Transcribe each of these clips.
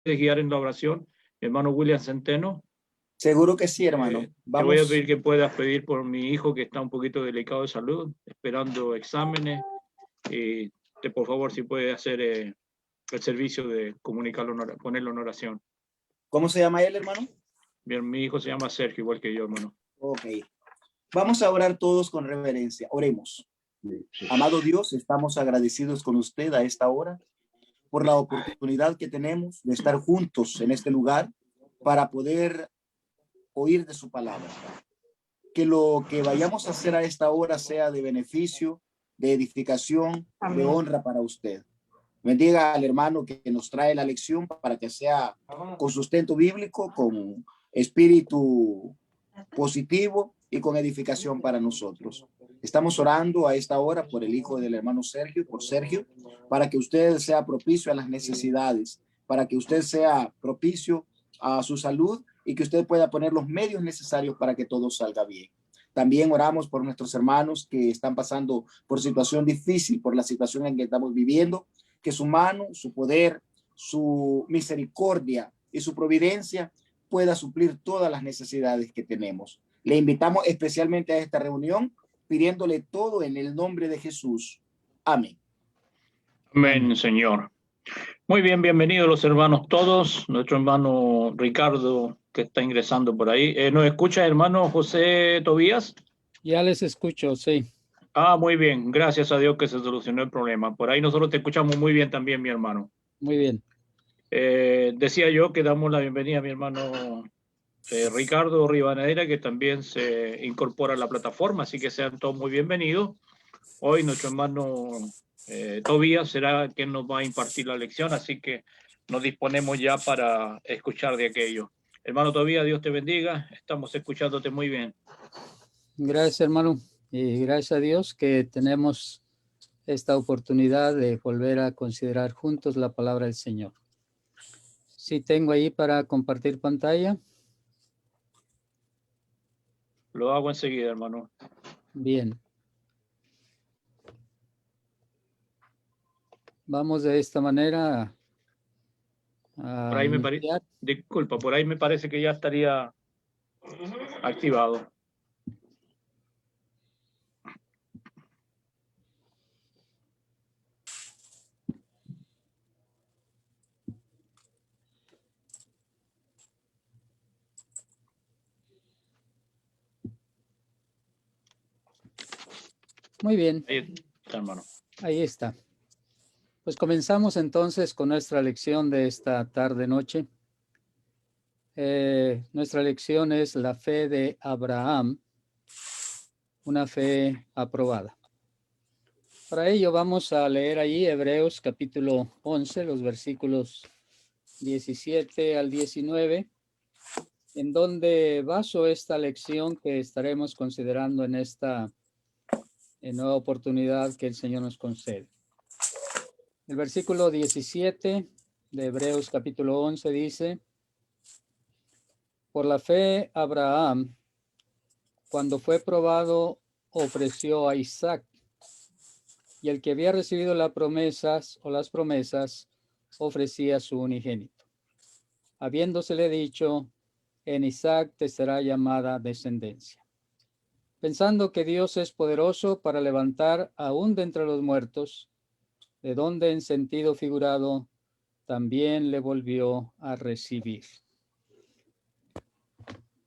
guiar en la oración, mi hermano William Centeno. Seguro que sí, hermano. Te voy a pedir que puedas pedir por mi hijo que está un poquito delicado de salud, esperando exámenes. Y por favor, si puede hacer el servicio de comunicarlo, ponerlo en oración. ¿Cómo se llama él, hermano? Bien, mi hijo se llama Sergio, igual que yo, hermano. Ok. Vamos a orar todos con reverencia. Oremos. Amado Dios, estamos agradecidos con usted a esta hora por la oportunidad que tenemos de estar juntos en este lugar para poder oír de su palabra. Que lo que vayamos a hacer a esta hora sea de beneficio, de edificación, de honra para usted. Bendiga al hermano que nos trae la lección para que sea con sustento bíblico, con espíritu positivo y con edificación para nosotros. Estamos orando a esta hora por el hijo del hermano Sergio, por Sergio, para que usted sea propicio a las necesidades, para que usted sea propicio a su salud y que usted pueda poner los medios necesarios para que todo salga bien. También oramos por nuestros hermanos que están pasando por situación difícil, por la situación en que estamos viviendo, que su mano, su poder, su misericordia y su providencia pueda suplir todas las necesidades que tenemos. Le invitamos especialmente a esta reunión, pidiéndole todo en el nombre de Jesús. Amén. Amén, Señor. Muy bien, bienvenidos los hermanos todos. Nuestro hermano Ricardo, que está ingresando por ahí. ¿Nos escucha, hermano José Tobías? Ya les escucho, sí. Ah, muy bien. Gracias a Dios que se solucionó el problema. Por ahí nosotros te escuchamos muy bien también, mi hermano. Muy bien. Decía yo que damos la bienvenida a mi hermano Ricardo Rivadeneira, que también se incorpora a la plataforma, así que sean todos muy bienvenidos. Hoy nuestro hermano Tobías será quien nos va a impartir la lección, así que nos disponemos ya para escuchar de aquello. Hermano Tobías, Dios te bendiga. Estamos escuchándote muy bien. Gracias, hermano. Y gracias a Dios que tenemos esta oportunidad de volver a considerar juntos la palabra del Señor. Sí, tengo ahí para compartir pantalla. Lo hago enseguida, hermano. Bien. Vamos de esta manera Por ahí disculpa, por ahí me parece que ya estaría activado. Muy bien. Ahí está, hermano. Ahí está. Pues comenzamos entonces con nuestra lección de esta tarde-noche. Nuestra lección es la fe de Abraham, una fe aprobada. Para ello vamos a leer ahí Hebreos capítulo 11, los versículos 17 al 19, en donde baso esta lección que estaremos considerando en esta nueva oportunidad que el Señor nos concede. El versículo 17 de Hebreos capítulo 11 dice: por la fe Abraham, cuando fue probado, ofreció a Isaac, y el que había recibido las promesas ofrecía su unigénito, habiéndosele dicho: en Isaac te será llamada descendencia, pensando que Dios es poderoso para levantar aún de entre los muertos, de donde en sentido figurado también le volvió a recibir.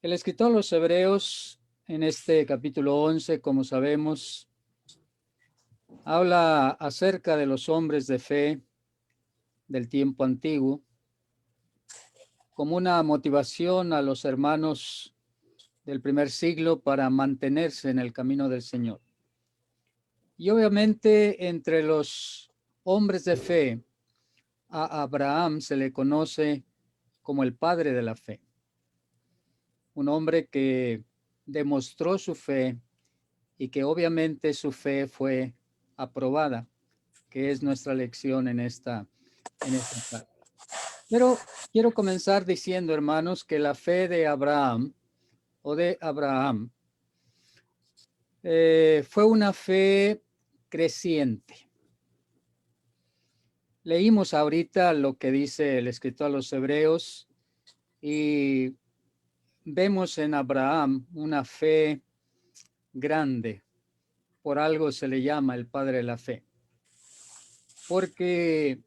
El escritor a los Hebreos en este capítulo 11, como sabemos, habla acerca de los hombres de fe del tiempo antiguo, como una motivación a los hermanos del primer siglo para mantenerse en el camino del Señor. Y obviamente entre los hombres de fe, a Abraham se le conoce como el padre de la fe. Un hombre que demostró su fe y que obviamente su fe fue aprobada, que es nuestra lección en esta tarde. Pero quiero comenzar diciendo, hermanos, que la fe de Abraham fue una fe creciente. Leímos ahorita lo que dice el escritor a los Hebreos y vemos en Abraham una fe grande. Por algo se le llama el padre de la fe. Porque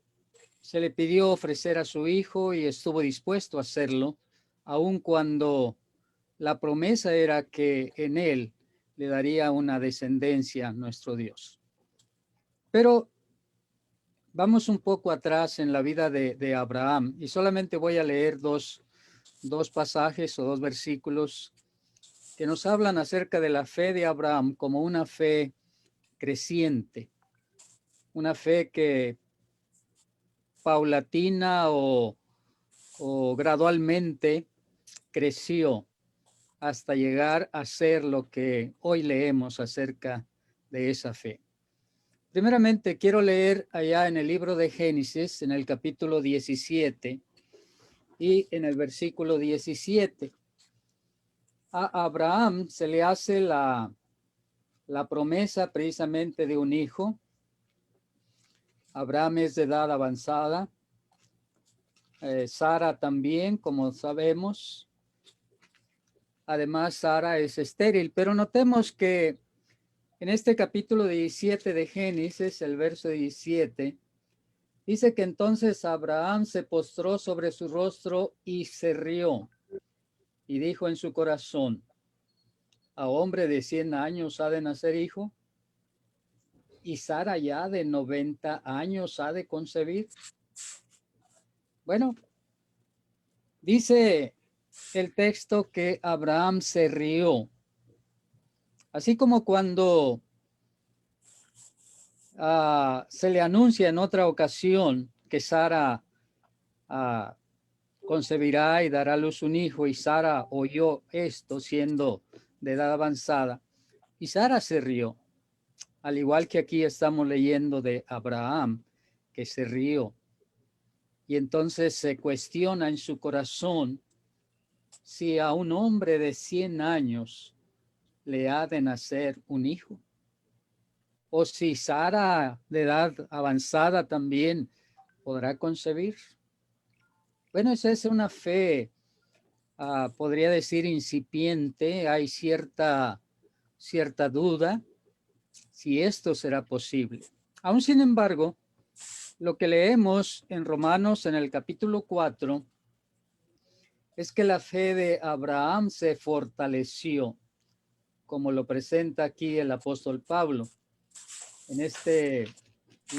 se le pidió ofrecer a su hijo y estuvo dispuesto a hacerlo, aun cuando la promesa era que en él le daría una descendencia a nuestro Dios. Pero vamos un poco atrás en la vida de Abraham y solamente voy a leer dos pasajes o dos versículos que nos hablan acerca de la fe de Abraham como una fe creciente, una fe que paulatina o gradualmente creció hasta llegar a ser lo que hoy leemos acerca de esa fe. Primeramente, quiero leer allá en el libro de Génesis, en el capítulo 17 y en el versículo 17. A Abraham se le hace la promesa precisamente de un hijo. Abraham es de edad avanzada. Sara también, como sabemos. Además, Sara es estéril, pero notemos que en este capítulo 17 de Génesis, el verso 17, dice que entonces Abraham se postró sobre su rostro y se rió y dijo en su corazón, ¿a hombre de 100 años ha de nacer hijo? ¿Y Sara ya de 90 años ha de concebir? Bueno, dice el texto que Abraham se rió, así como cuando se le anuncia en otra ocasión que Sara concebirá y dará a luz un hijo, y Sara oyó esto siendo de edad avanzada, y Sara se rió, al igual que aquí estamos leyendo de Abraham, que se rió. Y entonces se cuestiona en su corazón si a un hombre de 100 años le ha de nacer un hijo, o si Sara de edad avanzada también podrá concebir. Bueno, esa es una fe, podría decir incipiente. Hay cierta duda si esto será posible. Aún sin embargo, lo que leemos en Romanos en el capítulo 4 es que la fe de Abraham se fortaleció, como lo presenta aquí el apóstol Pablo. En este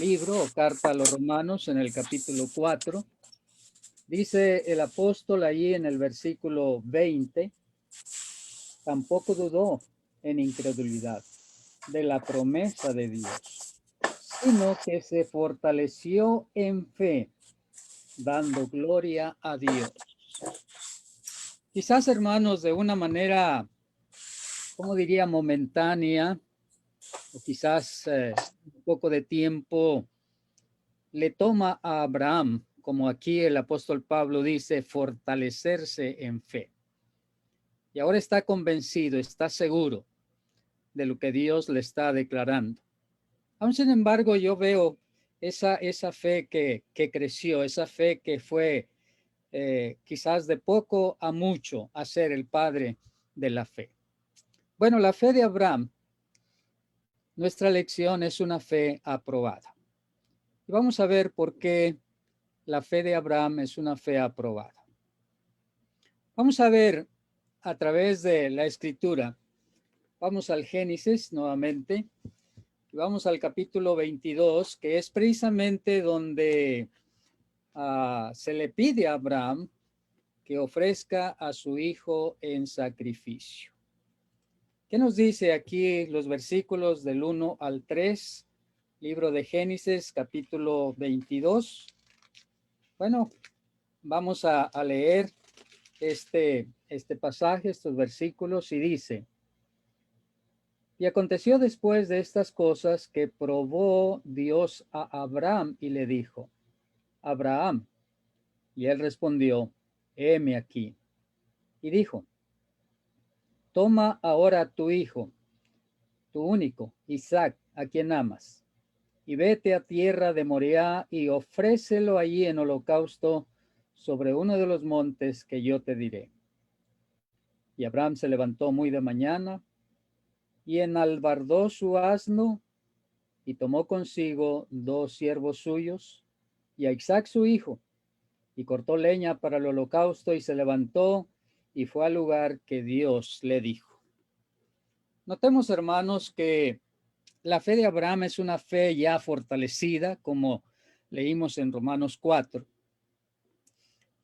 libro o carta a los Romanos, en el capítulo 4, dice el apóstol allí en el versículo 20, tampoco dudó en incredulidad de la promesa de Dios, sino que se fortaleció en fe, dando gloria a Dios. Quizás, hermanos, de una manera, ¿cómo diría?, momentánea, o quizás un poco de tiempo, le toma a Abraham, como aquí el apóstol Pablo dice, fortalecerse en fe. Y ahora está convencido, está seguro de lo que Dios le está declarando. Aún sin embargo, yo veo esa fe que creció, esa fe que fue quizás de poco a mucho a ser el padre de la fe. Bueno, la fe de Abraham, nuestra lección es una fe aprobada. Y vamos a ver por qué la fe de Abraham es una fe aprobada. Vamos a ver a través de la escritura. Vamos al Génesis nuevamente. Y vamos al capítulo 22, que es precisamente donde se le pide a Abraham que ofrezca a su hijo en sacrificio. ¿Qué nos dice aquí los versículos del 1 al 3? Libro de Génesis, capítulo 22. Bueno, vamos a leer este pasaje, estos versículos, y dice: y aconteció después de estas cosas que probó Dios a Abraham y le dijo: Abraham. Y él respondió: heme aquí. Y dijo: toma ahora tu hijo, tu único, Isaac, a quien amas, y vete a tierra de Moriah y ofrécelo allí en holocausto sobre uno de los montes que yo te diré. Y Abraham se levantó muy de mañana y enalbardó su asno y tomó consigo 2 siervos suyos y a Isaac su hijo, y cortó leña para el holocausto y se levantó y fue al lugar que Dios le dijo. Notemos, hermanos, que la fe de Abraham es una fe ya fortalecida, como leímos en Romanos 4.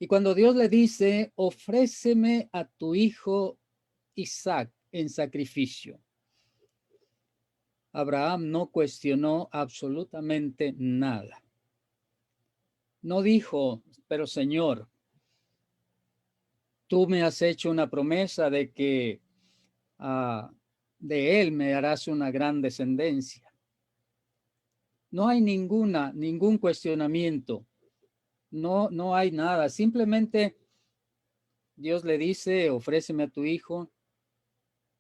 Y cuando Dios le dice, ofréceme a tu hijo Isaac en sacrificio, Abraham no cuestionó absolutamente nada. No dijo, pero Señor, tú me has hecho una promesa de que de él me harás una gran descendencia. No hay ningún cuestionamiento. No hay nada. Simplemente Dios le dice, ofréceme a tu hijo,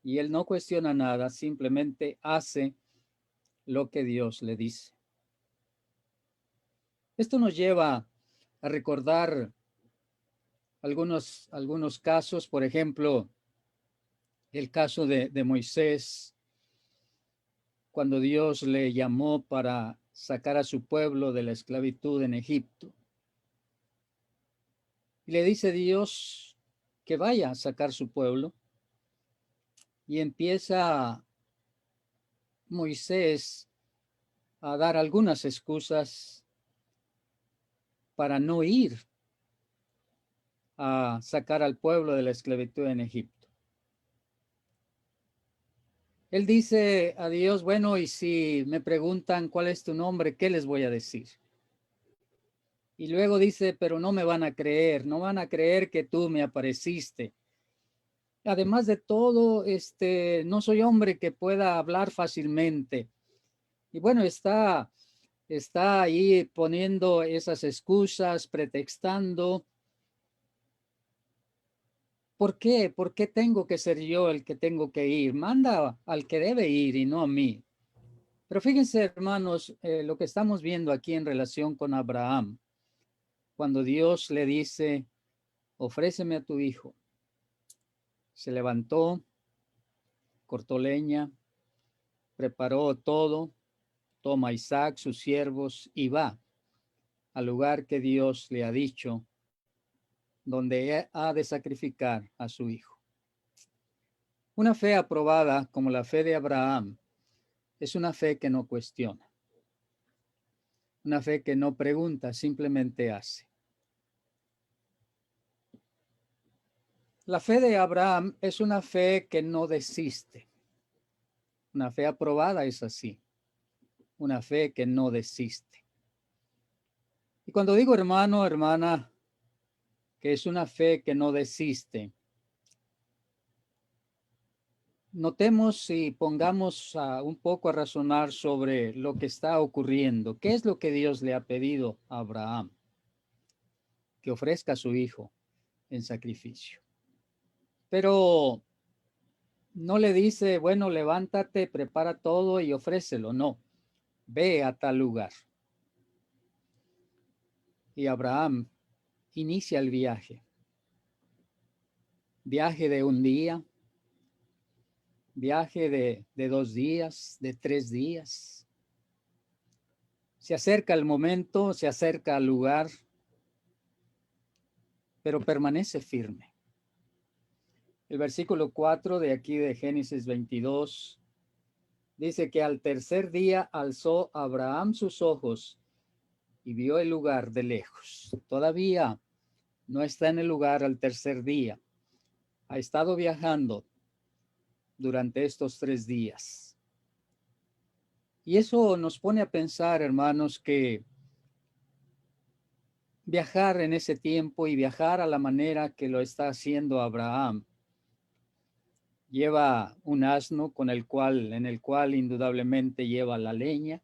y él no cuestiona nada, simplemente hace lo que Dios le dice. Esto nos lleva a recordar algunos casos, por ejemplo, el caso de Moisés, cuando Dios le llamó para sacar a su pueblo de la esclavitud en Egipto. Y le dice Dios que vaya a sacar su pueblo, y empieza Moisés a dar algunas excusas para no ir a sacar al pueblo de la esclavitud en Egipto. Él dice a Dios, bueno, y si me preguntan cuál es tu nombre, ¿qué les voy a decir? Y luego dice, pero no me van a creer, no van a creer que tú me apareciste. Además de todo, no soy hombre que pueda hablar fácilmente. Y bueno, está ahí poniendo esas excusas, pretextando. ¿Por qué? ¿Por qué tengo que ser yo el que tengo que ir? Manda al que debe ir y no a mí. Pero fíjense, hermanos, lo que estamos viendo aquí en relación con Abraham, cuando Dios le dice, ofréceme a tu hijo, se levantó, cortó leña, preparó todo, toma a Isaac, sus siervos, y va al lugar que Dios le ha dicho, donde ha de sacrificar a su hijo. Una fe aprobada como la fe de Abraham es una fe que no cuestiona, una fe que no pregunta, simplemente hace. La fe de Abraham es una fe que no desiste. Una fe aprobada es así, una fe que no desiste. Y cuando digo hermano, hermana, que es una fe que no desiste, notemos y pongamos un poco a razonar sobre lo que está ocurriendo. ¿Qué es lo que Dios le ha pedido a Abraham? Que ofrezca a su hijo en sacrificio. Pero no le dice, bueno, levántate, prepara todo y ofrécelo. No, ve a tal lugar. Y Abraham inicia el viaje. Viaje de un día, viaje de 2 días, de 3 días. Se acerca el momento, se acerca al lugar, pero permanece firme. El versículo 4 de aquí de Génesis 22 dice que al tercer día alzó Abraham sus ojos y vio el lugar de lejos. Todavía no está en el lugar al tercer día. Ha estado viajando durante estos 3 días. Y eso nos pone a pensar, hermanos, que viajar en ese tiempo y viajar a la manera que lo está haciendo Abraham, lleva un asno en el cual indudablemente lleva la leña,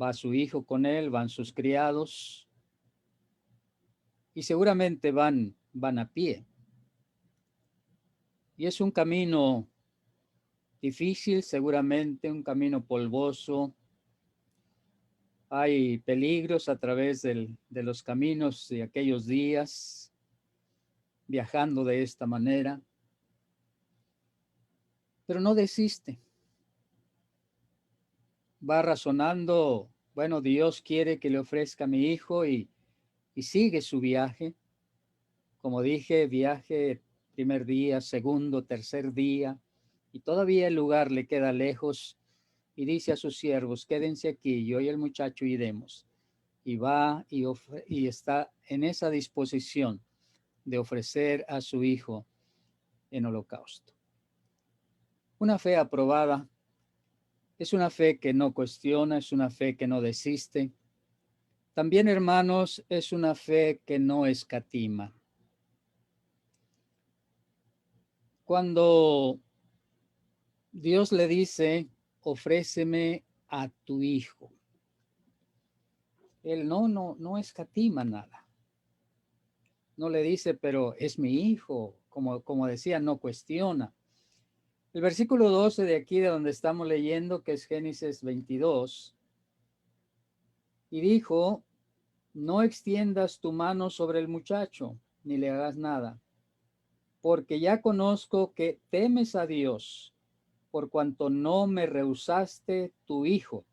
va su hijo con él, van sus criados y seguramente van a pie. Y es un camino difícil, seguramente un camino polvoso. Hay peligros a través de los caminos de aquellos días, viajando de esta manera. Pero no desiste. Va razonando, bueno, Dios quiere que le ofrezca a mi hijo y sigue su viaje. Como dije, viaje primer día, segundo, tercer día, y todavía el lugar le queda lejos, y dice a sus siervos, quédense aquí, yo y el muchacho iremos. Y va y está en esa disposición de ofrecer a su hijo en holocausto. Una fe aprobada es una fe que no cuestiona, es una fe que no desiste. También, hermanos, es una fe que no escatima. Cuando Dios le dice, ofréceme a tu hijo, él no escatima nada. No le dice, pero es mi hijo, como decía, no cuestiona. El versículo 12 de aquí, de donde estamos leyendo, que es Génesis 22, y dijo, no extiendas tu mano sobre el muchacho, ni le hagas nada, porque ya conozco que temes a Dios, por cuanto no me rehusaste tu hijo,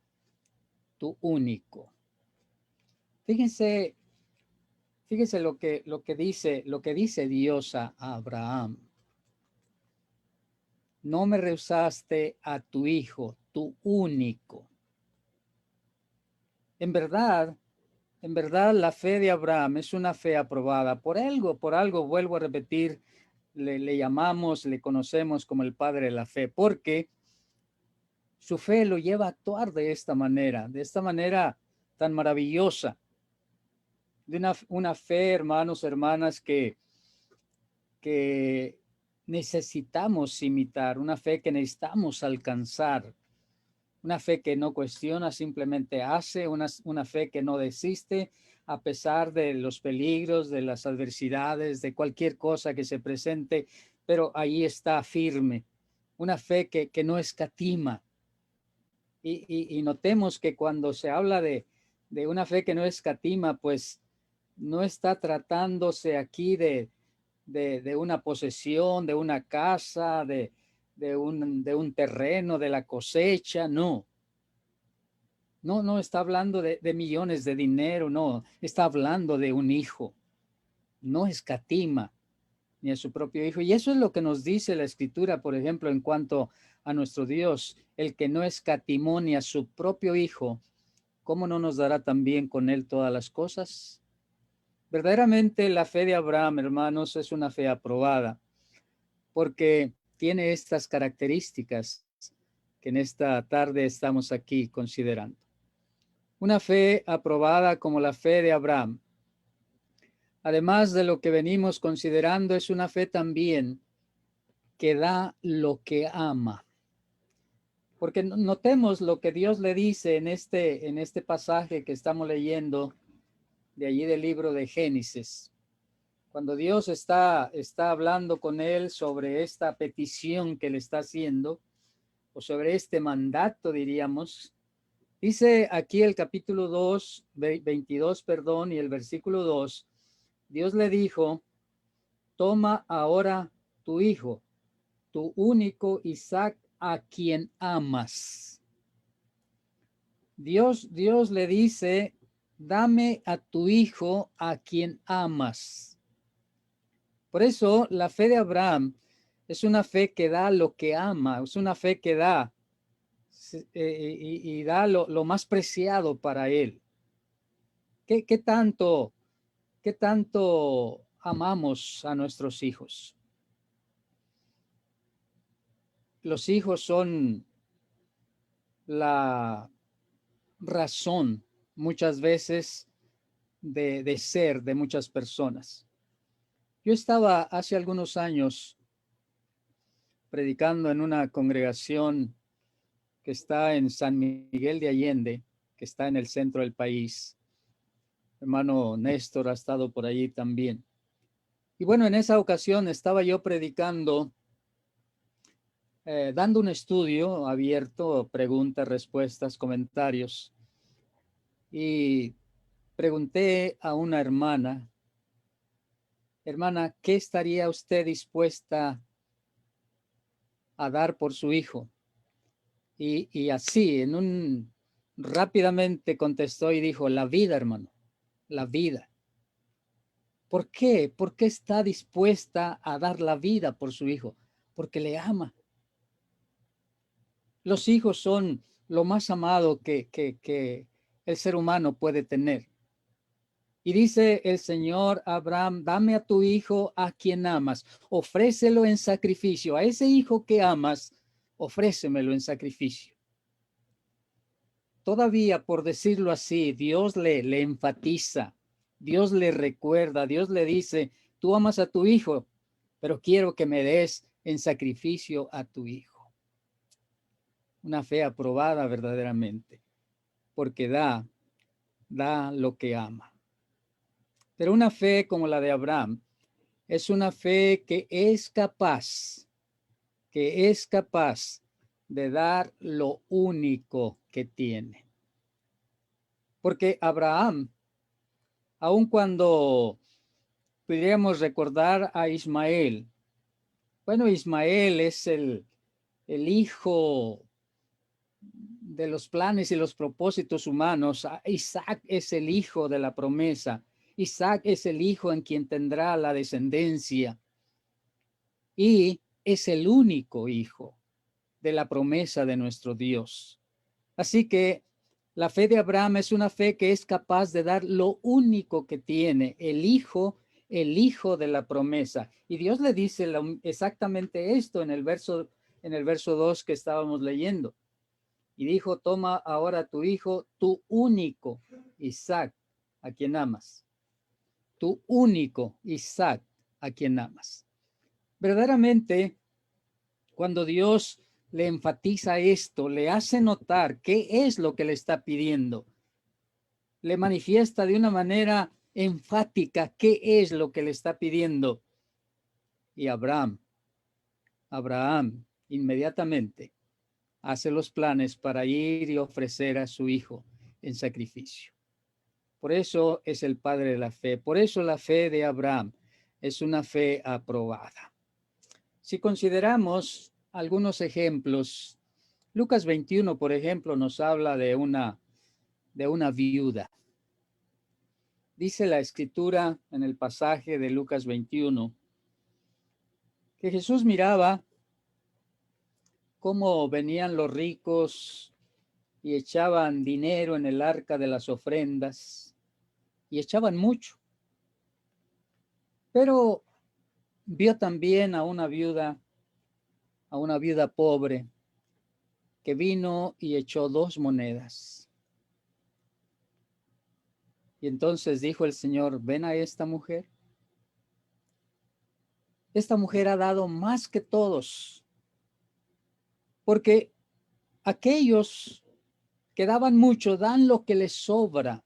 tu único. Fíjense lo que dice Dios a Abraham. No me rehusaste a tu hijo, tu único. En verdad, la fe de Abraham es una fe aprobada. Por algo, vuelvo a repetir, le llamamos, le conocemos como el padre de la fe, porque su fe lo lleva a actuar de esta manera tan maravillosa. De una fe, hermanos, hermanas, que necesitamos imitar, una fe que necesitamos alcanzar, una fe que no cuestiona, simplemente hace, una fe que no desiste a pesar de los peligros, de las adversidades, de cualquier cosa que se presente, pero ahí está firme, una fe que no escatima. Y notemos que cuando se habla de una fe que no escatima, pues no está tratándose aquí de una posesión, de una casa, de un terreno, de la cosecha, no. No está hablando de millones de dinero, no. Está hablando de un hijo. No escatima ni a su propio hijo. Y eso es lo que nos dice la Escritura, por ejemplo, en cuanto a nuestro Dios, el que no escatimó ni a su propio hijo, ¿cómo no nos dará también con él todas las cosas? Verdaderamente la fe de Abraham, hermanos, es una fe aprobada, porque tiene estas características que en esta tarde estamos aquí considerando. Una fe aprobada como la fe de Abraham. Además de lo que venimos considerando, es una fe también que da lo que ama. Porque notemos lo que Dios le dice en este pasaje que estamos leyendo de allí del libro de Génesis. Cuando Dios está hablando con él sobre esta petición que le está haciendo, o sobre este mandato, diríamos, dice aquí el capítulo 2, 22, y el versículo 2, Dios le dijo, toma ahora tu hijo, tu único Isaac, a quien amas. Dios le dice, dame a tu hijo a quien amas. Por eso la fe de Abraham es una fe que da lo que ama, es una fe que da y da lo más preciado para él. ¿Qué tanto amamos a nuestros hijos? Los hijos son la razón muchas veces de ser de muchas personas. Yo estaba hace algunos años predicando en una congregación que está en San Miguel de Allende, que está en el centro del país. Hermano Néstor ha estado por allí también. Y bueno, en esa ocasión estaba yo predicando dando un estudio abierto, preguntas, respuestas, comentarios, y pregunté a una hermana, hermana, ¿qué estaría usted dispuesta a dar por su hijo? Y así, rápidamente contestó y dijo, la vida, hermano, la vida. ¿Por qué? ¿Por qué está dispuesta a dar la vida por su hijo? Porque le ama. Los hijos son lo más amado que el ser humano puede tener. Y dice el Señor a Abraham, dame a tu hijo a quien amas, ofrécelo en sacrificio. A ese hijo que amas, ofrécemelo en sacrificio. Todavía, por decirlo así, Dios le enfatiza, Dios le recuerda, Dios le dice, tú amas a tu hijo, pero quiero que me des en sacrificio a tu hijo. Una fe aprobada verdaderamente, porque da lo que ama. Pero una fe como la de Abraham es una fe que es capaz de dar lo único que tiene. Porque Abraham, aun cuando pudiéramos recordar a Ismael, bueno, Ismael es el hijo de los planes y los propósitos humanos. Isaac es el hijo de la promesa. Isaac es el hijo en quien tendrá la descendencia. Y es el único hijo de la promesa de nuestro Dios. Así que la fe de Abraham es una fe que es capaz de dar lo único que tiene, el hijo de la promesa. Y Dios le dice exactamente esto en el verso 2 que estábamos leyendo. Y dijo, toma ahora tu hijo, tu único Isaac, a quien amas. Tu único Isaac, a quien amas. Verdaderamente, cuando Dios le enfatiza esto, le hace notar qué es lo que le está pidiendo. Le manifiesta de una manera enfática qué es lo que le está pidiendo. Y Abraham inmediatamente hace los planes para ir y ofrecer a su hijo en sacrificio. Por eso es el padre de la fe. Por eso la fe de Abraham es una fe aprobada. Si consideramos algunos ejemplos, Lucas 21, por ejemplo, nos habla de una viuda. Dice la escritura en el pasaje de Lucas 21 que Jesús miraba cómo venían los ricos y echaban dinero en el arca de las ofrendas y echaban mucho. Pero vio también a una viuda pobre que vino y echó 2 monedas. Y entonces dijo el Señor, ven a esta mujer. Esta mujer ha dado más que todos, porque aquellos que daban mucho dan lo que les sobra,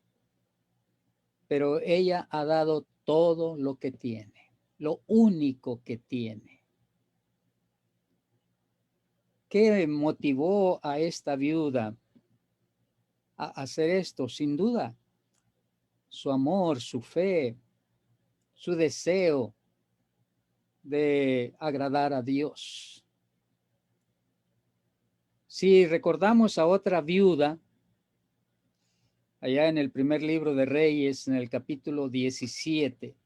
pero ella ha dado todo lo que tiene, lo único que tiene. ¿Qué motivó a esta viuda a hacer esto? Sin duda, su amor, su fe, su deseo de agradar a Dios. Si recordamos a otra viuda, allá en el primer libro de Reyes, en el capítulo 17,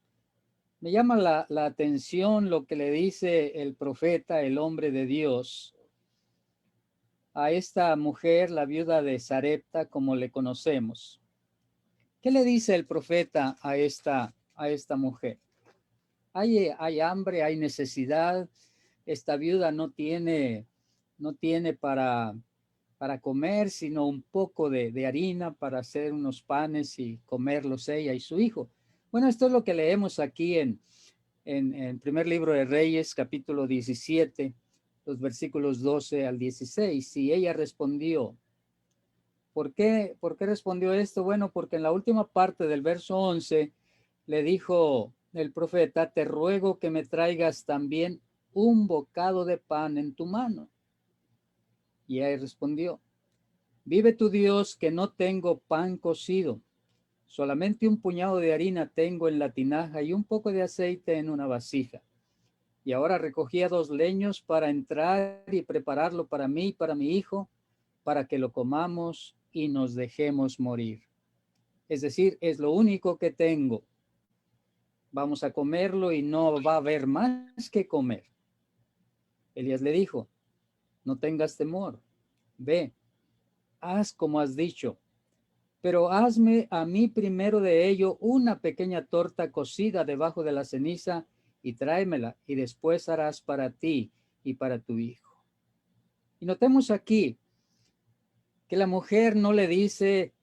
me llama la atención lo que le dice el profeta, el hombre de Dios, a esta mujer, la viuda de Sarepta, como le conocemos. ¿Qué le dice el profeta a esta mujer? Hay hambre, hay necesidad. Esta viuda no tiene para comer, sino un poco de harina para hacer unos panes y comerlos ella y su hijo. Bueno, esto es lo que leemos aquí en primer libro de Reyes, capítulo 17, los versículos 12 al 16. Y ella respondió. ¿Por qué respondió esto? Bueno, porque en la última parte del verso 11 le dijo el profeta, te ruego que me traigas también un bocado de pan en tu mano. Y él respondió, vive tu Dios que no tengo pan cocido, solamente un puñado de harina tengo en la tinaja y un poco de aceite en una vasija. Y ahora recogía 2 leños para entrar y prepararlo para mí y para mi hijo, para que lo comamos y nos dejemos morir. Es decir, es lo único que tengo. Vamos a comerlo y no va a haber más que comer. Elías le dijo, no tengas temor, ve, haz como has dicho, pero hazme a mí primero de ello una pequeña torta cocida debajo de la ceniza y tráemela, y después harás para ti y para tu hijo. Y notemos aquí que la mujer no le dice,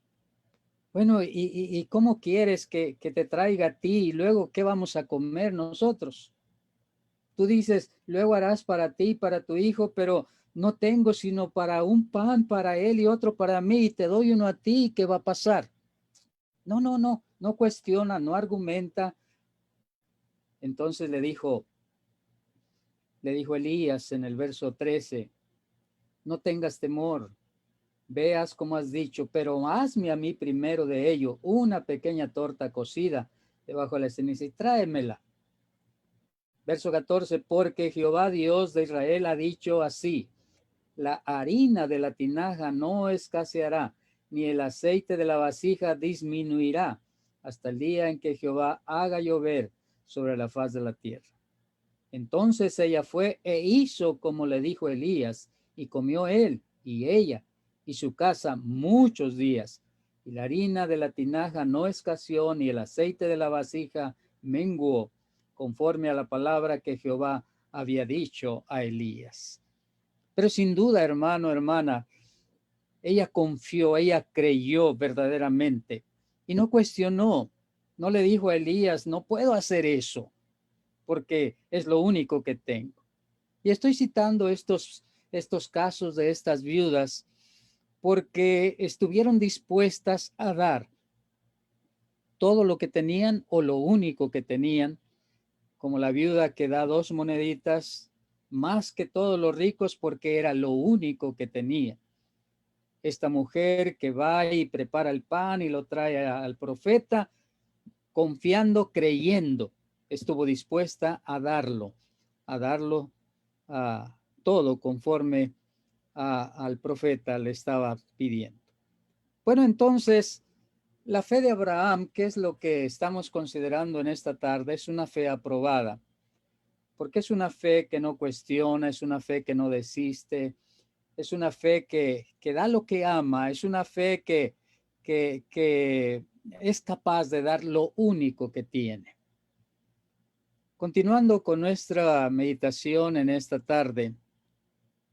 bueno, ¿y cómo quieres que te traiga a ti? Y luego, ¿qué vamos a comer nosotros? Tú dices, luego harás para ti y para tu hijo, pero no tengo sino para un pan para él y otro para mí, y te doy uno a ti, ¿qué va a pasar? No cuestiona, no argumenta. Entonces le dijo Elías en el verso 13, no tengas temor, veas como has dicho, pero hazme a mí primero de ello una pequeña torta cocida debajo de la ceniza y tráemela. Verso 14, porque Jehová Dios de Israel ha dicho así, la harina de la tinaja no escaseará, ni el aceite de la vasija disminuirá, hasta el día en que Jehová haga llover sobre la faz de la tierra. Entonces ella fue e hizo como le dijo Elías, y comió él y ella y su casa muchos días. Y la harina de la tinaja no escaseó, ni el aceite de la vasija menguó, conforme a la palabra que Jehová había dicho a Elías. Pero sin duda, hermano, hermana, ella confió, ella creyó verdaderamente y no cuestionó, no le dijo a Elías, no puedo hacer eso porque es lo único que tengo. Y estoy citando estos casos de estas viudas porque estuvieron dispuestas a dar todo lo que tenían o lo único que tenían, como la viuda que da 2 moneditas, más que todos los ricos porque era lo único que tenía. Esta mujer que va y prepara el pan y lo trae al profeta, confiando, creyendo, estuvo dispuesta a darlo a todo conforme al profeta le estaba pidiendo. Bueno, entonces, la fe de Abraham, que es lo que estamos considerando en esta tarde, es una fe aprobada, porque es una fe que no cuestiona, es una fe que no desiste, es una fe que da lo que ama, es una fe que es capaz de dar lo único que tiene. Continuando con nuestra meditación en esta tarde,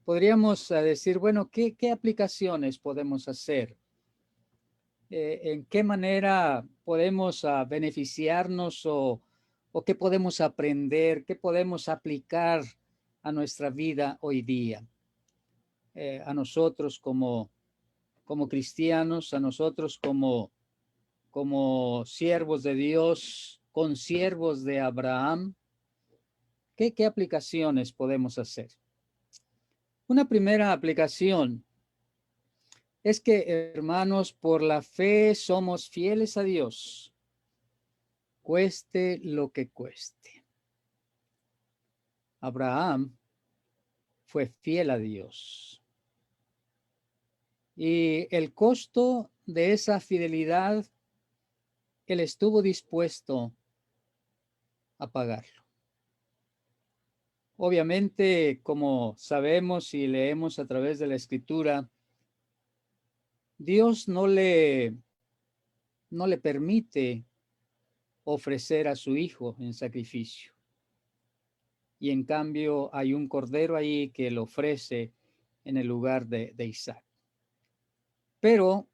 podríamos decir, bueno, ¿qué aplicaciones podemos hacer? ¿En qué manera podemos beneficiarnos o qué podemos aprender, qué podemos aplicar a nuestra vida hoy día? A nosotros como cristianos, a nosotros como siervos de Dios, consiervos de Abraham, ¿qué aplicaciones podemos hacer? Una primera aplicación es que, hermanos, por la fe somos fieles a Dios, cueste lo que cueste. Abraham fue fiel a Dios. Y el costo de esa fidelidad, él estuvo dispuesto a pagarlo. Obviamente, como sabemos y leemos a través de la Escritura, Dios no le permite ofrecer a su hijo en sacrificio. Y en cambio hay un cordero ahí que lo ofrece en el lugar de Isaac. Pero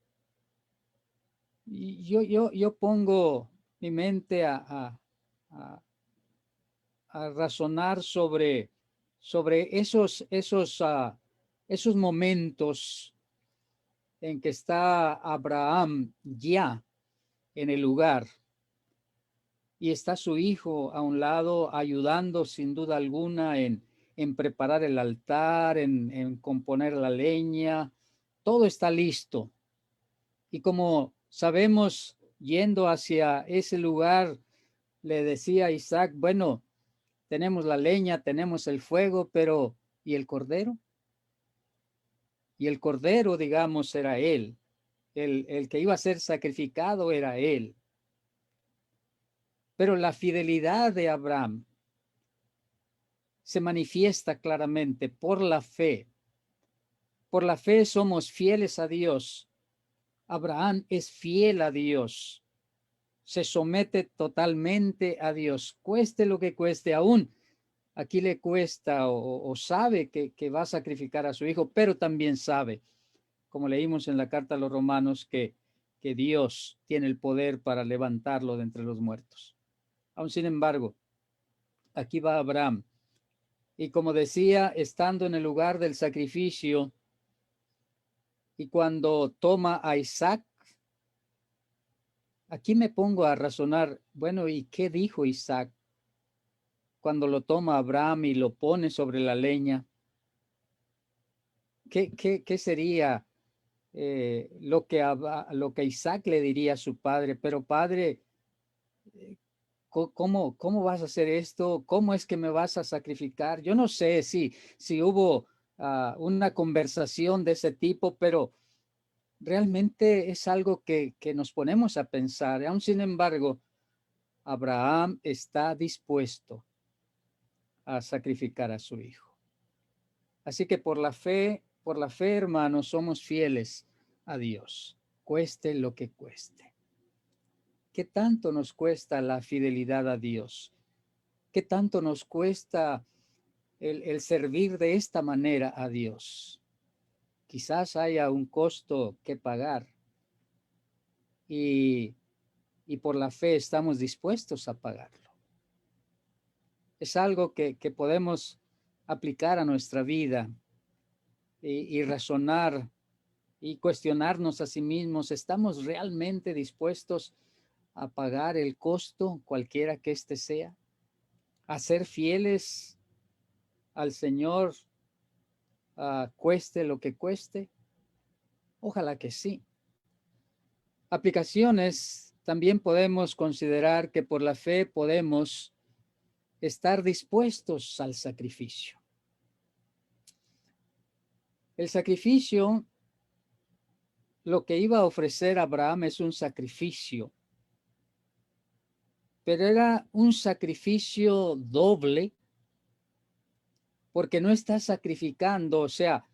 yo pongo mi mente a razonar sobre esos momentos en que está Abraham ya en el lugar y está su hijo a un lado ayudando sin duda alguna en en preparar el altar, en componer la leña. Todo está listo. Y como sabemos, yendo hacia ese lugar, le decía a Isaac, bueno, tenemos la leña, tenemos el fuego, pero ¿y el cordero? Y el cordero, digamos, era él. El que iba a ser sacrificado era él. Pero la fidelidad de Abraham se manifiesta claramente por la fe. Por la fe somos fieles a Dios. Abraham es fiel a Dios. Se somete totalmente a Dios, cueste lo que cueste. Aún aquí le cuesta o sabe que va a sacrificar a su hijo, pero también sabe, como leímos en la carta a los Romanos, que Dios tiene el poder para levantarlo de entre los muertos. Aún sin embargo, aquí va Abraham. Y como decía, estando en el lugar del sacrificio, y cuando toma a Isaac, aquí me pongo a razonar, bueno, ¿y qué dijo Isaac cuando lo toma Abraham y lo pone sobre la leña? ¿Qué sería lo que Isaac le diría a su padre? Pero padre, ¿cómo vas a hacer esto? ¿Cómo es que me vas a sacrificar? Yo no sé si hubo una conversación de ese tipo, pero realmente es algo que nos ponemos a pensar. Aún sin embargo, Abraham está dispuesto a sacrificar a su hijo. Así que por la fe, hermanos, somos fieles a Dios, cueste lo que cueste. ¿Qué tanto nos cuesta la fidelidad a Dios? ¿Qué tanto nos cuesta el servir de esta manera a Dios? Quizás haya un costo que pagar y por la fe estamos dispuestos a pagarlo. Es algo que podemos aplicar a nuestra vida y razonar y cuestionarnos a sí mismos. ¿Estamos realmente dispuestos a pagar el costo, cualquiera que éste sea? ¿A ser fieles al Señor, cueste lo que cueste? Ojalá que sí. Aplicaciones, también podemos considerar que por la fe podemos estar dispuestos al sacrificio. El sacrificio, lo que iba a ofrecer Abraham es un sacrificio, pero era un sacrificio doble, porque no está sacrificando, o sea,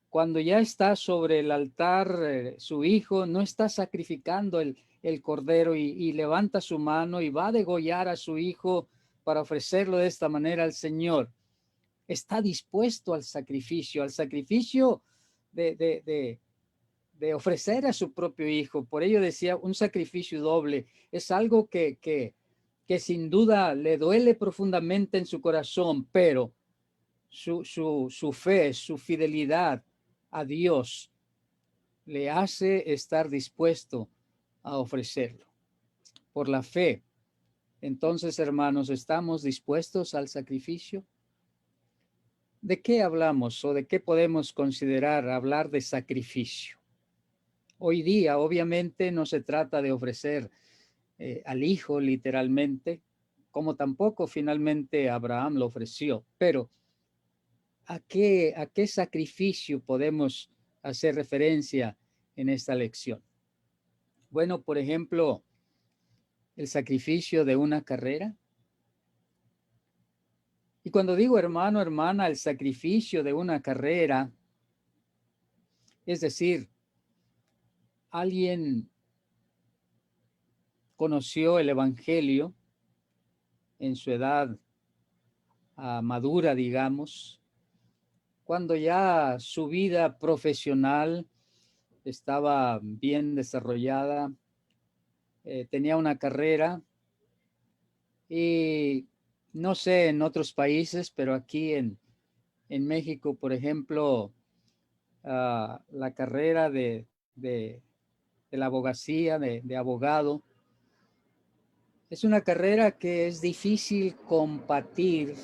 cuando ya está sobre el altar su hijo, no está sacrificando el cordero y levanta su mano y va a degollar a su hijo para ofrecerlo de esta manera al Señor. Está dispuesto al sacrificio de ofrecer a su propio hijo. Por ello decía, un sacrificio doble. Es algo que sin duda le duele profundamente en su corazón, pero su fe, su fidelidad a Dios le hace estar dispuesto a ofrecerlo. Por la fe, entonces, hermanos, ¿estamos dispuestos al sacrificio? ¿De qué hablamos o de qué podemos considerar hablar de sacrificio? Hoy día, obviamente, no se trata de ofrecer al hijo literalmente, como tampoco finalmente Abraham lo ofreció, pero ¿a qué sacrificio podemos hacer referencia en esta lección? Bueno, por ejemplo, el sacrificio de una carrera. Y cuando digo hermano, hermana, el sacrificio de una carrera, es decir, alguien conoció el evangelio en su edad madura, digamos, cuando ya su vida profesional estaba bien desarrollada, tenía una carrera y no sé en otros países, pero aquí en México, por ejemplo, la carrera de la abogacía, de abogado, es una carrera que es difícil compartir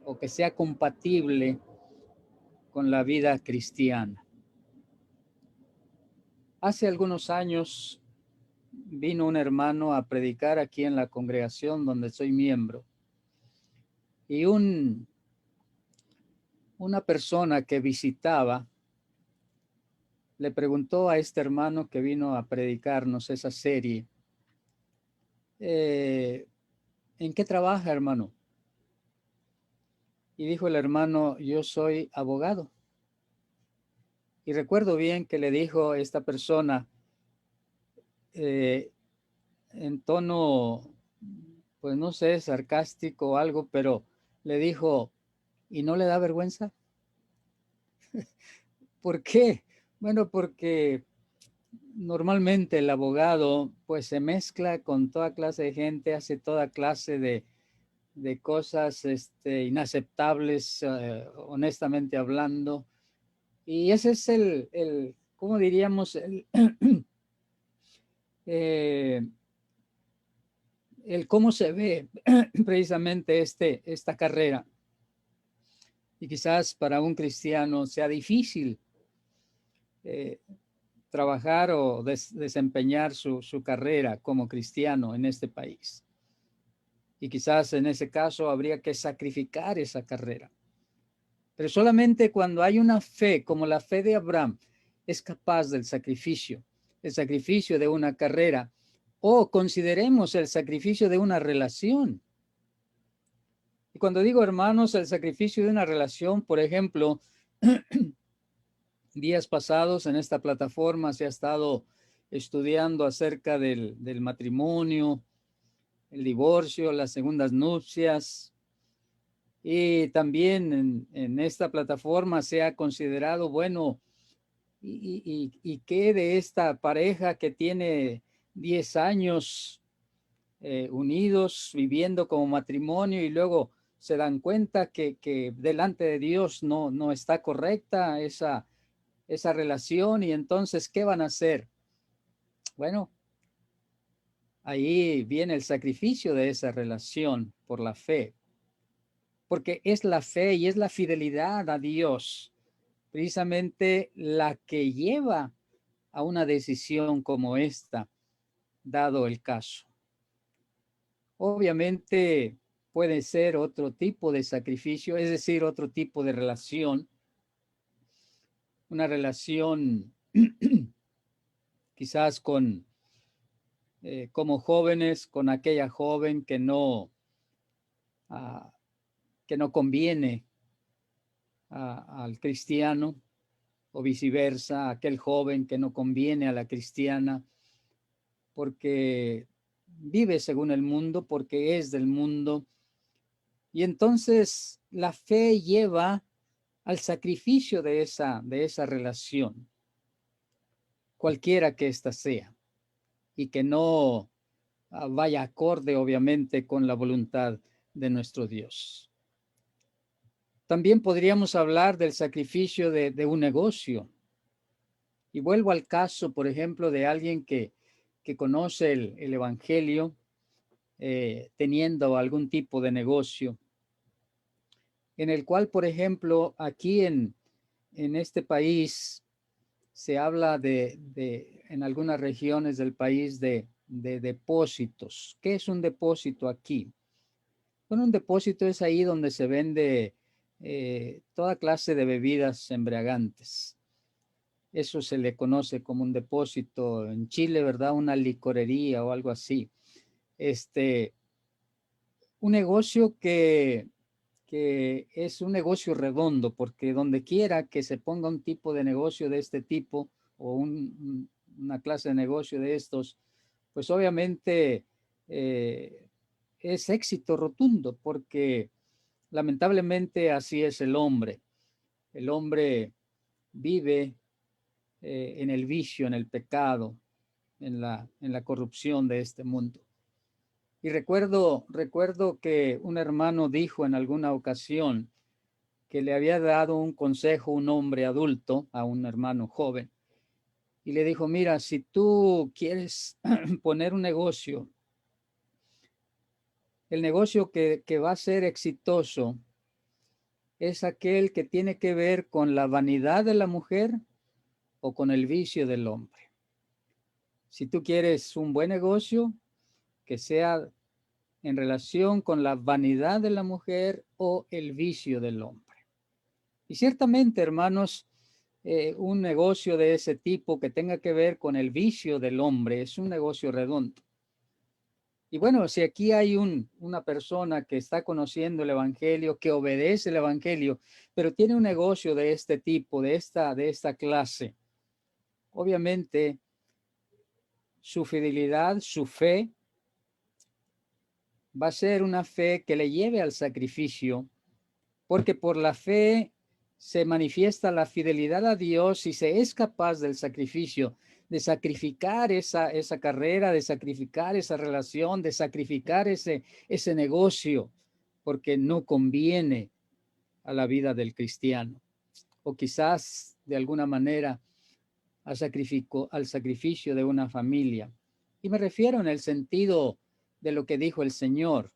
o que sea compatible con la vida cristiana. Hace algunos años vino un hermano a predicar aquí en la congregación donde soy miembro, y una persona que visitaba le preguntó a este hermano que vino a predicarnos esa serie, ¿en qué trabaja, hermano? Y dijo el hermano, yo soy abogado. Y recuerdo bien que le dijo esta persona en tono, pues no sé, sarcástico o algo, pero le dijo, ¿y no le da vergüenza? ¿Por qué? Bueno, porque normalmente el abogado pues se mezcla con toda clase de gente, hace toda clase de cosas inaceptables, honestamente hablando. Y ese es ¿cómo diríamos? El cómo se ve precisamente esta carrera. Y quizás para un cristiano sea difícil trabajar o desempeñar su carrera como cristiano en este país. Y quizás en ese caso habría que sacrificar esa carrera. Pero solamente cuando hay una fe como la fe de Abraham es capaz del sacrificio, el sacrificio de una carrera, o consideremos el sacrificio de una relación. Y cuando digo, hermanos, el sacrificio de una relación, por ejemplo, días pasados en esta plataforma se ha estado estudiando acerca del matrimonio, el divorcio, las segundas nupcias. Y también en esta plataforma se ha considerado, bueno, ¿y qué de esta pareja que tiene 10 años unidos, viviendo como matrimonio y luego se dan cuenta que delante de Dios no está correcta esa relación, y entonces, ¿qué van a hacer? Bueno, ahí viene el sacrificio de esa relación por la fe, porque es la fe y es la fidelidad a Dios precisamente la que lleva a una decisión como esta, dado el caso. Obviamente puede ser otro tipo de sacrificio, es decir, otro tipo de relación, una relación quizás como jóvenes, con aquella joven que no conviene al cristiano, o viceversa, aquel joven que no conviene a la cristiana, porque vive según el mundo, porque es del mundo. Y entonces la fe lleva al sacrificio de esa relación, cualquiera que ésta sea, y que no vaya acorde, obviamente, con la voluntad de nuestro Dios. También podríamos hablar del sacrificio de un negocio. Y vuelvo al caso, por ejemplo, de alguien que conoce el Evangelio, teniendo algún tipo de negocio, en el cual, por ejemplo, aquí en este país se habla en algunas regiones del país de depósitos. ¿Qué es un depósito aquí? Bueno, un depósito es ahí donde se vende toda clase de bebidas embriagantes. Eso se le conoce como un depósito en Chile, ¿verdad? Una licorería o algo así. Un negocio que es un negocio redondo, porque donde quiera que se ponga un tipo de negocio de este tipo o una clase de negocio de estos, pues obviamente es éxito rotundo, porque lamentablemente así es el hombre. El hombre vive en el vicio, en el pecado, en la corrupción de este mundo. Y recuerdo que un hermano dijo en alguna ocasión que le había dado un consejo un hombre adulto a un hermano joven, y le dijo, mira, si tú quieres poner un negocio, el negocio que va a ser exitoso es aquel que tiene que ver con la vanidad de la mujer o con el vicio del hombre. Si tú quieres un buen negocio, que sea en relación con la vanidad de la mujer o el vicio del hombre. Y ciertamente, hermanos, un negocio de ese tipo que tenga que ver con el vicio del hombre es un negocio redondo. Y bueno, si aquí hay una persona que está conociendo el evangelio, que obedece el evangelio, pero tiene un negocio de este tipo, de esta clase, obviamente su fidelidad, su fe, va a ser una fe que le lleve al sacrificio, porque por la fe se manifiesta la fidelidad a Dios y se es capaz del sacrificio, de sacrificar esa carrera, de sacrificar esa relación, de sacrificar ese negocio, porque no conviene a la vida del cristiano. O quizás de alguna manera al sacrificio de una familia. Y me refiero en el sentido de lo que dijo el Señor,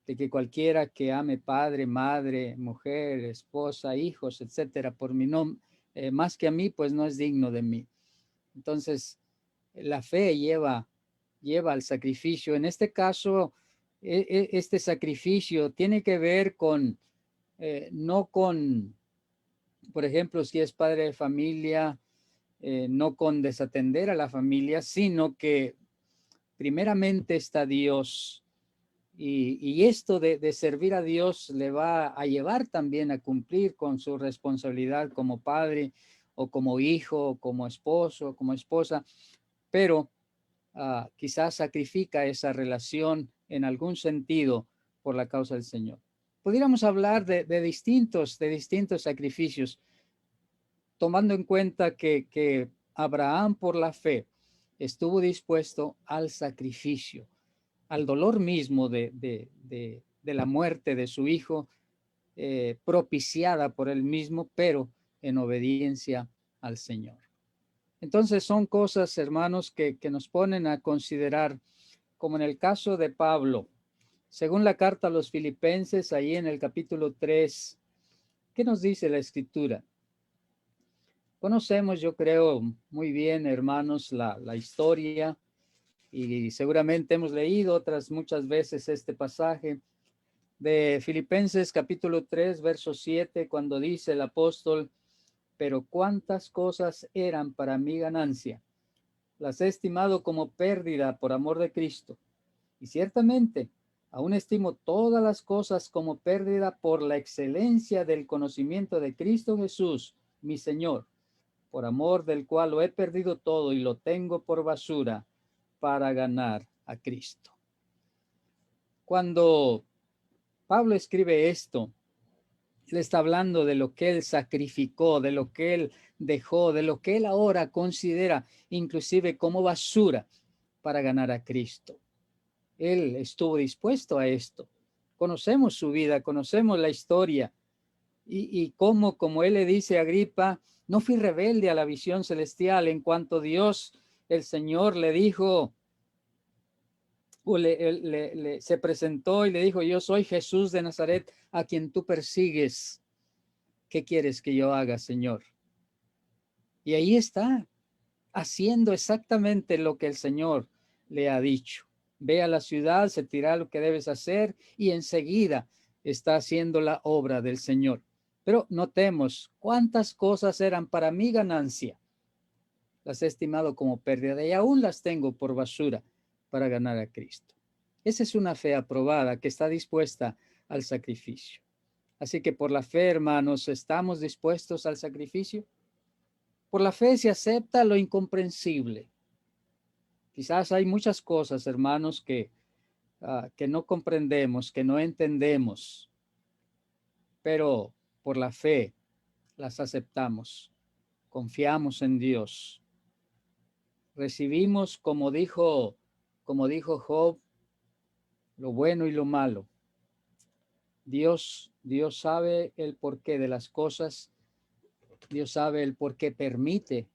de que cualquiera que ame padre, madre, mujer, esposa, hijos, etcétera, por mi nombre, más que a mí, pues no es digno de mí. Entonces, la fe lleva al sacrificio. En este caso, este sacrificio tiene que ver con, no con, por ejemplo, si es padre de familia, no con desatender a la familia, sino que primeramente está Dios. Y esto de servir a Dios le va a llevar también a cumplir con su responsabilidad como padre o como hijo, o como esposo, o como esposa, pero quizás sacrifica esa relación en algún sentido por la causa del Señor. Pudiéramos hablar de distintos sacrificios, tomando en cuenta que Abraham por la fe estuvo dispuesto al sacrificio, al dolor mismo de la muerte de su hijo, propiciada por él mismo, pero en obediencia al Señor. Entonces son cosas, hermanos, que nos ponen a considerar, como en el caso de Pablo, según la carta a los Filipenses, ahí en el capítulo 3, ¿qué nos dice la Escritura? Conocemos, yo creo, muy bien, hermanos, la historia, y seguramente hemos leído otras muchas veces este pasaje de Filipenses capítulo 3, verso 7, cuando dice el apóstol: pero cuántas cosas eran para mi ganancia, las he estimado como pérdida por amor de Cristo. Y ciertamente, aún estimo todas las cosas como pérdida por la excelencia del conocimiento de Cristo Jesús, mi Señor, por amor del cual lo he perdido todo y lo tengo por basura para ganar a Cristo. Cuando Pablo escribe esto, él está hablando de lo que él sacrificó, de lo que él dejó, de lo que él ahora considera inclusive como basura para ganar a Cristo. Él estuvo dispuesto a esto. Conocemos su vida, conocemos la historia y cómo, como él le dice a Agripa, no fui rebelde a la visión celestial en cuanto Dios, el Señor, le dijo, o se presentó y le dijo: yo soy Jesús de Nazaret a quien tú persigues. ¿Qué quieres que yo haga, Señor? Y ahí está, haciendo exactamente lo que el Señor le ha dicho. Ve a la ciudad, se tira lo que debes hacer y enseguida está haciendo la obra del Señor. Pero notemos cuántas cosas eran para mi ganancia. Las he estimado como pérdida y aún las tengo por basura para ganar a Cristo. Esa es una fe aprobada que está dispuesta al sacrificio. Así que por la fe, hermanos, ¿estamos dispuestos al sacrificio? Por la fe se acepta lo incomprensible. Quizás hay muchas cosas, hermanos, que no comprendemos, que no entendemos, pero por la fe las aceptamos. Confiamos en Dios. Recibimos, como dijo Job, lo bueno y lo malo. Dios sabe el porqué de las cosas. Dios sabe el por qué permite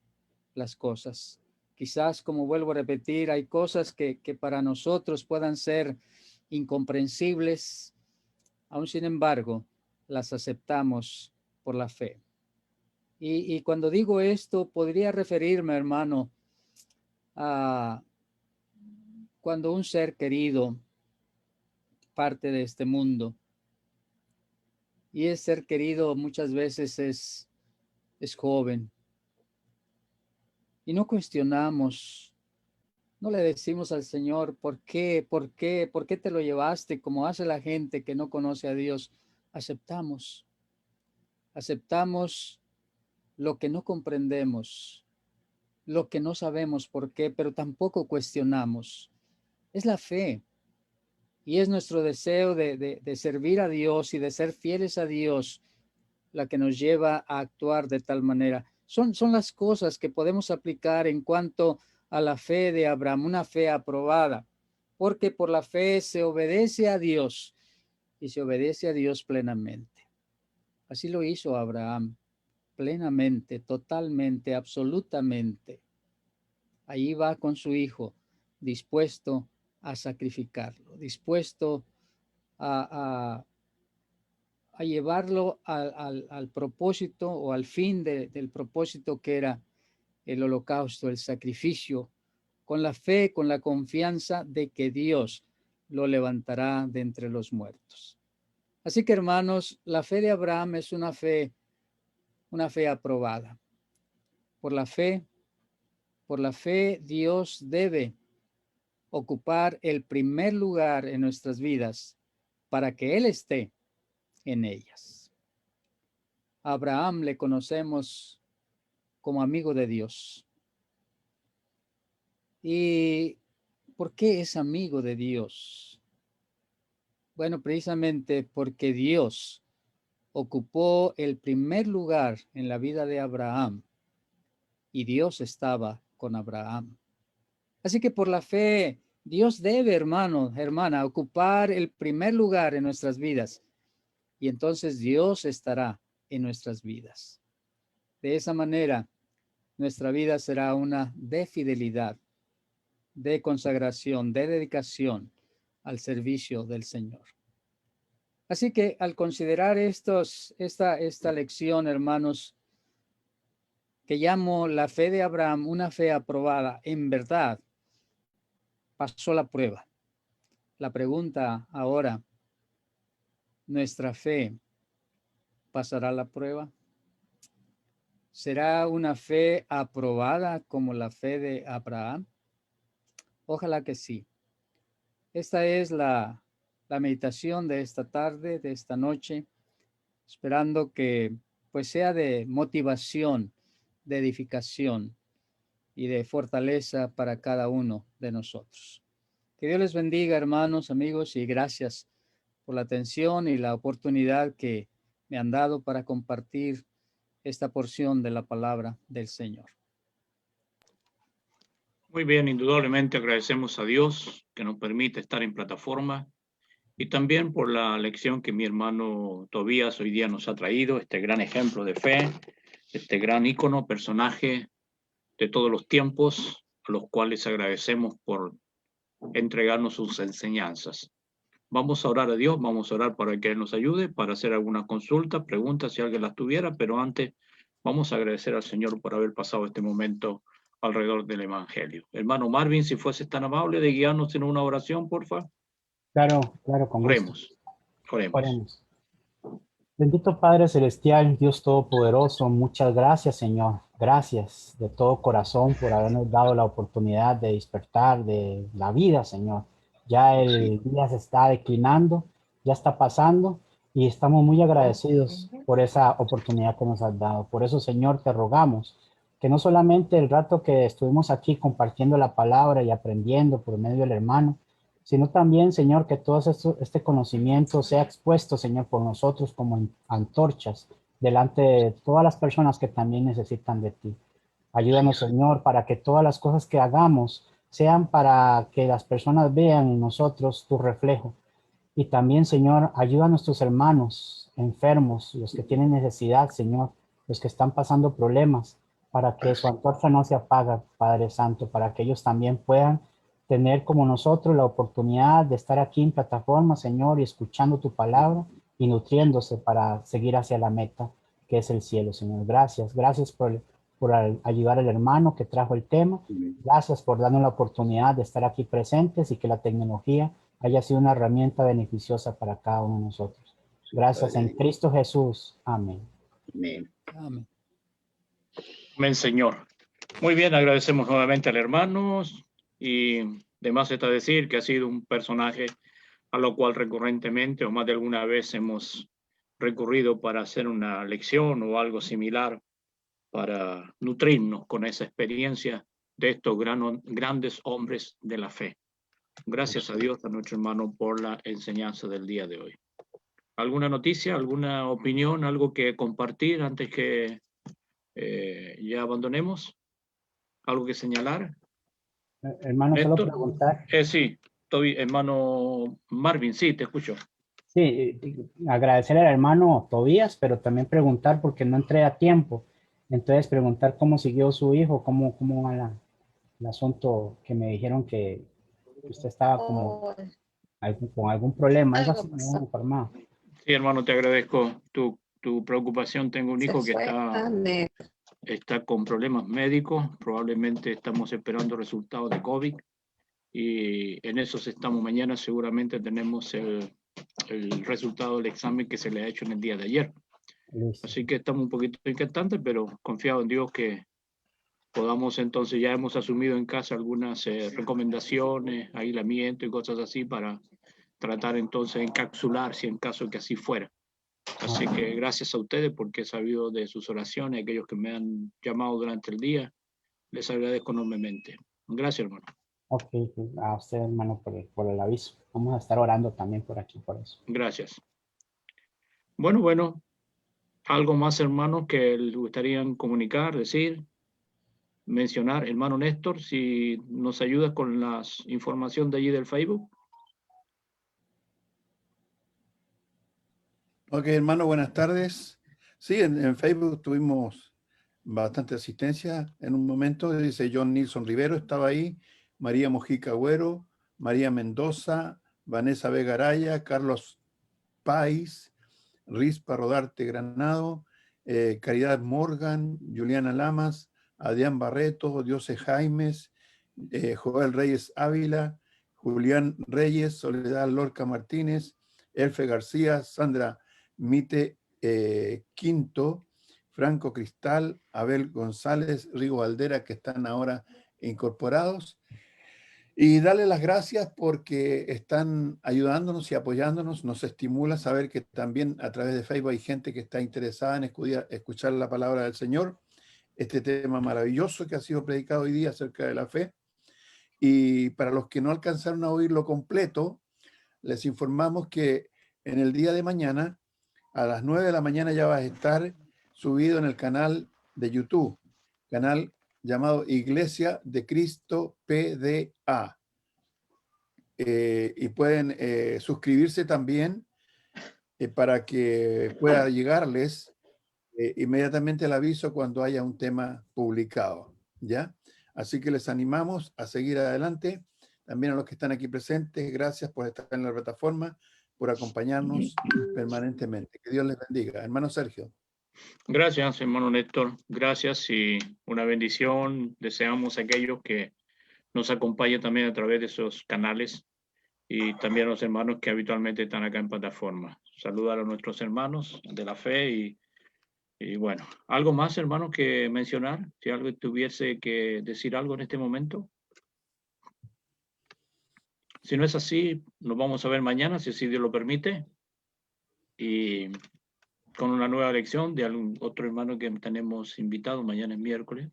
las cosas. Quizás, como vuelvo a repetir, hay cosas que para nosotros puedan ser incomprensibles. Aún sin embargo, las aceptamos por la fe. Y cuando digo esto, podría referirme, hermano, a cuando un ser querido parte de este mundo. Y ese ser querido muchas veces es joven. Y no cuestionamos, no le decimos al Señor, ¿por qué te lo llevaste? Como hace la gente que no conoce a Dios. Aceptamos lo que no comprendemos, lo que no sabemos por qué, pero tampoco cuestionamos. Es la fe y es nuestro deseo de servir a Dios y de ser fieles a Dios la que nos lleva a actuar de tal manera. Son las cosas que podemos aplicar en cuanto a la fe de Abraham, una fe aprobada, porque por la fe se obedece a Dios y se obedece a Dios plenamente. Así lo hizo Abraham, plenamente, totalmente, absolutamente. Ahí va con su hijo, dispuesto a sacrificarlo, dispuesto a llevarlo al propósito o al fin del propósito que era el holocausto, el sacrificio, con la fe, con la confianza de que Dios lo levantará de entre los muertos. Así que, hermanos, la fe de Abraham es una fe aprobada. Por la fe, Dios debe ocupar el primer lugar en nuestras vidas para que Él esté en ellas. A Abraham le conocemos como amigo de Dios. ¿Y por qué es amigo de Dios? Bueno, precisamente porque Dios ocupó el primer lugar en la vida de Abraham y Dios estaba con Abraham. Así que por la fe, Dios debe, hermano, hermana, ocupar el primer lugar en nuestras vidas y entonces Dios estará en nuestras vidas. De esa manera, nuestra vida será una de fidelidad, de consagración, de dedicación al servicio del Señor. Así que al considerar esta lección, hermanos, que llamo la fe de Abraham una fe aprobada, en verdad, pasó la prueba. La pregunta ahora, ¿nuestra fe pasará la prueba? ¿Será una fe aprobada como la fe de Abraham? Ojalá que sí. Esta es la meditación de esta tarde, de esta noche, esperando que pues sea de motivación, de edificación y de fortaleza para cada uno de nosotros. Que Dios les bendiga, hermanos, amigos, y gracias por la atención y la oportunidad que me han dado para compartir esta porción de la palabra del Señor. Muy bien, indudablemente agradecemos a Dios que nos permite estar en plataforma y también por la lección que mi hermano Tobías hoy día nos ha traído, este gran ejemplo de fe, este gran ícono, personaje de todos los tiempos, a los cuales agradecemos por entregarnos sus enseñanzas. Vamos a orar a Dios, vamos a orar para que Él nos ayude, para hacer alguna consulta, preguntas si alguien las tuviera, pero antes vamos a agradecer al Señor por haber pasado este momento alrededor del Evangelio. Hermano Marvin, si fuese tan amable de guiarnos en una oración, por favor. Claro, con gusto. Oremos. Bendito Padre Celestial, Dios Todopoderoso, muchas gracias, Señor. Gracias de todo corazón por habernos dado la oportunidad de despertar de la vida, Señor. Ya el día se está declinando, ya está pasando y estamos muy agradecidos por esa oportunidad que nos has dado. Por eso, Señor, te rogamos que no solamente el rato que estuvimos aquí compartiendo la palabra y aprendiendo por medio del hermano, sino también, Señor, que todo este conocimiento sea expuesto, Señor, por nosotros como antorchas delante de todas las personas que también necesitan de ti. Ayúdanos, Señor, para que todas las cosas que hagamos sean para que las personas vean en nosotros tu reflejo. Y también, Señor, ayuda a nuestros hermanos enfermos, los que tienen necesidad, Señor, los que están pasando problemas, para que su antorcha no se apague, Padre Santo, para que ellos también puedan tener como nosotros la oportunidad de estar aquí en plataforma, Señor, y escuchando tu palabra y nutriéndose para seguir hacia la meta que es el cielo, Señor. Gracias. Gracias por ayudar al hermano que trajo el tema. Gracias por darnos la oportunidad de estar aquí presentes y que la tecnología haya sido una herramienta beneficiosa para cada uno de nosotros. Gracias en Cristo Jesús. Amén. Amén. Amén. Amén, Señor. Muy bien, agradecemos nuevamente al hermano y demás está decir que ha sido un personaje a lo cual recurrentemente o más de alguna vez hemos recurrido para hacer una lección o algo similar para nutrirnos con esa experiencia de estos grandes hombres de la fe. Gracias a Dios, a nuestro hermano, por la enseñanza del día de hoy. ¿Alguna noticia, alguna opinión, algo que compartir antes que ya abandonemos? ¿Algo que señalar? Hermano, solo Néstor. preguntar. Sí, estoy, hermano Marvin, sí, te escucho. Sí, agradecer al hermano Tobías, pero también preguntar porque no entré a tiempo. Entonces preguntar cómo siguió su hijo, cómo va el asunto que me dijeron que usted estaba como con algún problema, algo así, me habían informado. Sí, hermano, te agradezco tu preocupación. Tengo un hijo que está con problemas médicos. Probablemente estamos esperando resultados de COVID. Y en esos estamos. Mañana seguramente tenemos el resultado del examen que se le ha hecho en el día de ayer. Listo. Así que estamos un poquito inquietantes, pero confiado en Dios que podamos entonces, ya hemos asumido en casa algunas recomendaciones, aislamiento y cosas así para tratar entonces de encapsular si en caso que así fuera. Así que gracias a ustedes porque he sabido de sus oraciones, aquellos que me han llamado durante el día, les agradezco enormemente. Gracias, hermano. Ok, a usted, hermano, por el aviso. Vamos a estar orando también por aquí, por eso. Gracias. Bueno, algo más, hermanos, que les gustaría comunicar, decir, mencionar. Hermano Néstor, si nos ayudas con la información de allí del Facebook. Ok, hermano, buenas tardes. Sí, en Facebook tuvimos bastante asistencia en un momento. Dice John Nilson Rivero, estaba ahí. María Mojica Agüero, María Mendoza, Vanessa Vega Araya, Carlos Pais, Rispa Rodarte Granado, Caridad Morgan, Juliana Lamas, Adrián Barreto, Diose Jaimes, Joel Reyes Ávila, Julián Reyes, Soledad Lorca Martínez, Elfe García, Sandra Mite Quinto, Franco Cristal, Abel González, Rigo Valdera, que están ahora incorporados. Y darle las gracias porque están ayudándonos y apoyándonos. Nos estimula saber que también a través de Facebook hay gente que está interesada en escuchar la palabra del Señor. Este tema maravilloso que ha sido predicado hoy día acerca de la fe. Y para los que no alcanzaron a oírlo completo, les informamos que en el día de mañana, a las 9 de la mañana ya va a estar subido en el canal de YouTube, canal llamado Iglesia de Cristo PDA. Y pueden suscribirse también para que pueda llegarles inmediatamente el aviso cuando haya un tema publicado, ¿ya? Así que les animamos a seguir adelante. También a los que están aquí presentes, gracias por estar en la plataforma, por acompañarnos permanentemente. Que Dios les bendiga. Hermano Sergio. Gracias, hermano Néstor. Gracias y una bendición. Deseamos a aquellos que nos acompañen también a través de esos canales y también a los hermanos que habitualmente están acá en plataforma. Saludar a nuestros hermanos de la fe y bueno, ¿algo más, hermanos, que mencionar? Si algo tuviese que decir algo en este momento. Si no es así, nos vamos a ver mañana, si así Dios lo permite. Y con una nueva lección de algún otro hermano que tenemos invitado. Mañana es miércoles.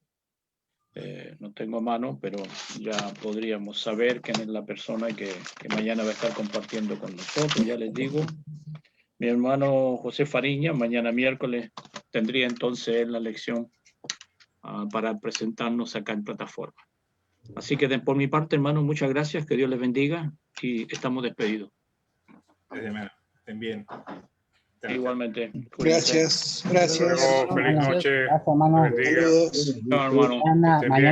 No tengo a mano, pero ya podríamos saber quién es la persona que mañana va a estar compartiendo con nosotros. Ya les digo, mi hermano José Fariña, mañana miércoles tendría entonces la lección para presentarnos acá en plataforma. Así que por mi parte, hermano, muchas gracias, que Dios les bendiga y estamos despedidos. Estén bien. Igualmente. Gracias. Gracias. Feliz noche. Gracias, hermano. Bendiga. Saludos. Chao, hermano. Mañana